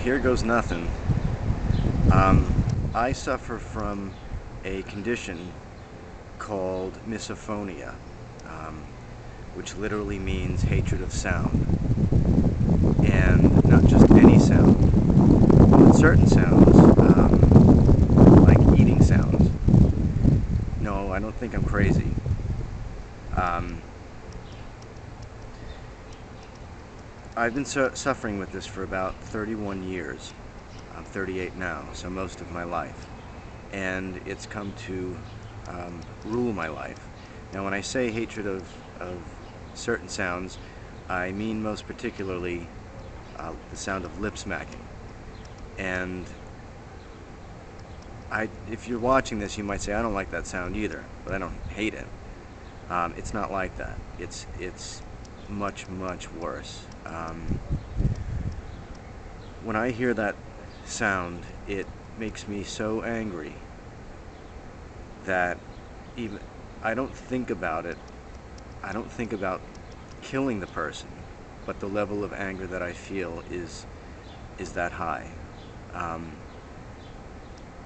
here goes nothing. I suffer from a condition called misophonia, which literally means hatred of sound. And not just any sound, but certain sounds, like eating sounds. No, I don't think I'm crazy. I've been suffering with this for about 31 years. I'm 38 now, so most of my life. And it's come to rule my life. Now when I say hatred of certain sounds, I mean most particularly the sound of lip smacking. And if you're watching this, you might say, I don't like that sound either, but I don't hate it. It's not like that. It's much, much worse. When I hear that sound, it makes me so angry that even I don't think about it. I don't think about killing the person, but the level of anger that I feel is that high.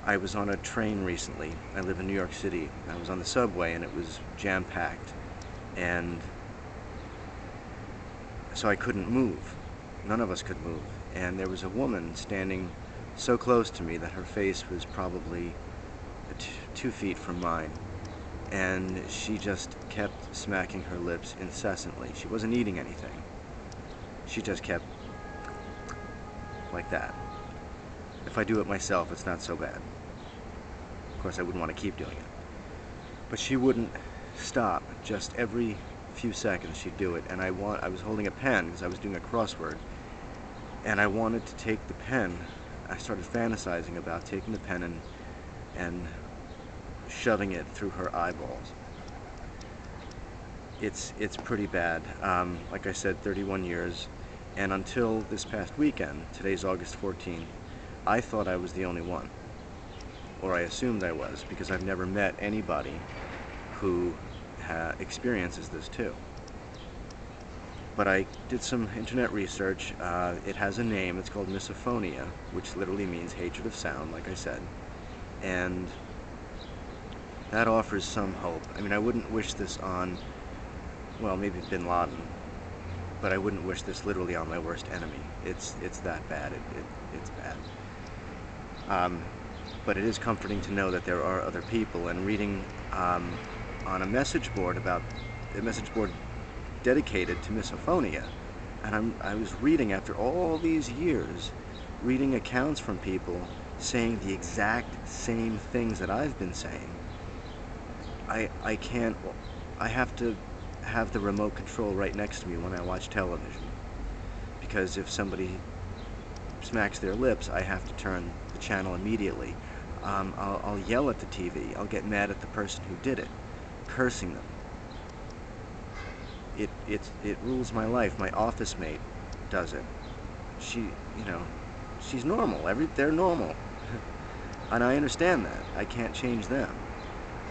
I was on a train recently. I live in New York City. I was on the subway and it was jam-packed, and so I couldn't move. None of us could move. And there was a woman standing so close to me that her face was probably 2 feet from mine. And she just kept smacking her lips incessantly. She wasn't eating anything. She just kept like that. If I do it myself, it's not so bad. Of course, I wouldn't want to keep doing it. But she wouldn't stop. Just every few seconds she'd do it. And I was holding a pen because I was doing a crossword. And I wanted to take the pen. I started fantasizing about taking the pen and shoving it through her eyeballs. It's pretty bad. Like I said, 31 years. And until this past weekend, today's August 14th, I thought I was the only one. Or I assumed I was, because I've never met anybody who experiences this too. But I did some internet research. It has a name. It's called misophonia, which literally means hatred of sound, like I said. And that offers some hope. I mean, I wouldn't wish this on, well, maybe bin Laden, but I wouldn't wish this literally on my worst enemy. It's that bad. It's bad. But it is comforting to know that there are other people. And reading on a message board dedicated to misophonia, and I was reading, after all these years, reading accounts from people saying the exact same things that I've been saying. I have to have the remote control right next to me when I watch television, because if somebody smacks their lips, I have to turn the channel immediately. I'll yell at the TV. I'll get mad at the person who did it, cursing them. It rules my life. My office mate does it. She's normal. They're normal. And I understand that. I can't change them.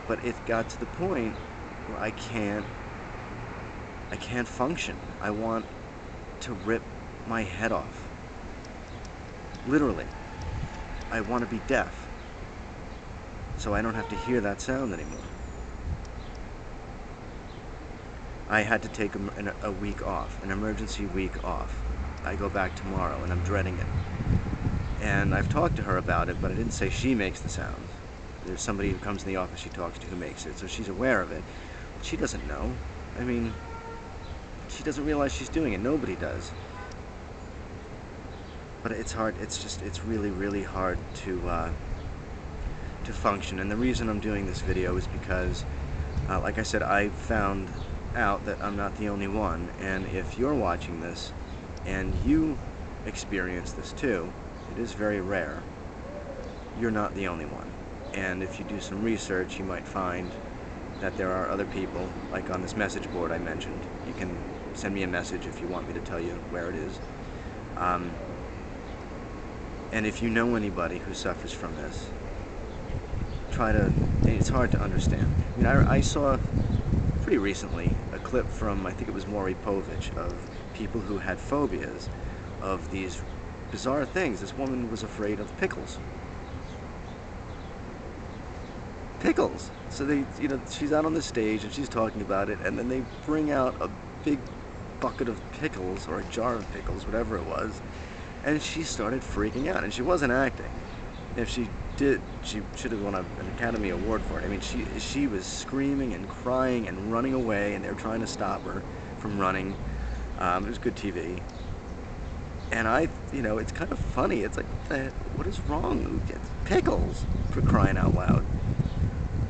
But it got to the point where I can't function. I want to rip my head off. Literally. I want to be deaf, so I don't have to hear that sound anymore. I had to take a week off, an emergency week off. I go back tomorrow and I'm dreading it. And I've talked to her about it, but I didn't say she makes the sounds. There's somebody who comes in the office she talks to who makes it, so she's aware of it. But she doesn't know. I mean, she doesn't realize she's doing it. Nobody does. But it's hard. It's really, really hard to function. And the reason I'm doing this video is because, like I said, I found out that I'm not the only one. And if you're watching this and you experience this too, it is very rare. You're not the only one. And if you do some research, you might find that there are other people, like on this message board I mentioned. You can send me a message if you want me to tell you where it is. And if you know anybody who suffers from this, it's hard to understand. I mean, I saw pretty recently a clip from, I think it was Maury Povich, of people who had phobias of these bizarre things. This woman was afraid of pickles. Pickles. So they, she's out on the stage and she's talking about it, and then they bring out a big bucket of pickles, or a jar of pickles, whatever it was, and she started freaking out. And she wasn't acting. If she did, she should have won an Academy Award for it. I mean, she was screaming and crying and running away, and they were trying to stop her from running. It was good TV. And it's kind of funny. It's like, what is wrong? It's pickles, for crying out loud.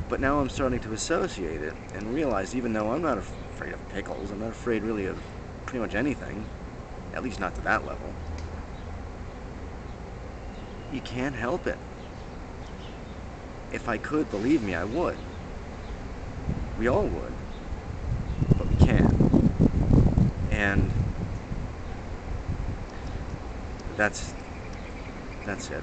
But now I'm starting to associate it and realize, even though I'm not afraid of pickles, I'm not afraid really of pretty much anything, at least not to that level. You can't help it. If I could, believe me, I would. We all would. But we can't. And that's it.